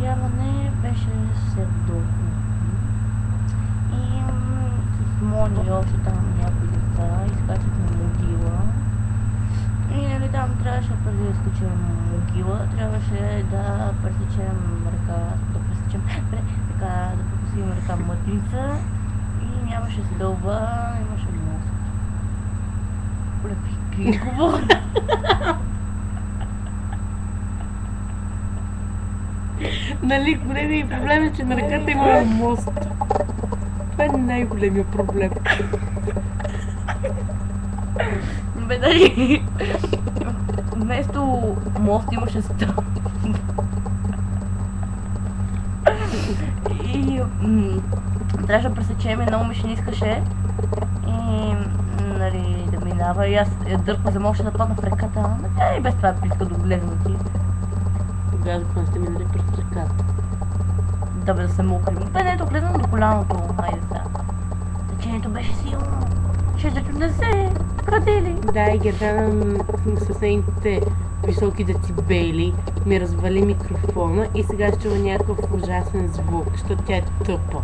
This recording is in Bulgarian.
преживяване беше седово. И с Мони и още там някои деца изкачихме могила. И нали там трябваше, преди да изкачим могила, трябваше да пресечем река, да прекусим река Мътница и нямаше стълба, имаше мост. Какви говоря? Нали, големият проблем е, че на реката има мост. Това е най-големият проблем. Бе, дали вместо мост имаше стълб. И трябваше да пресечем, много ми ще не искаше и нали, да минава и аз я дърпа, за може да падна в реката, но тя и без това е близко до влезнати. Тогава за сте минали през реката. Да бе, да се мокрим. Бе, не, влезнам до коляното, хайде сега. Течението беше силно. 680 кадели. Да, и Гердана с нейните високи децибели ми развали микрофона и сега ще чува някакъв ужасен звук, защото тя е тъпа.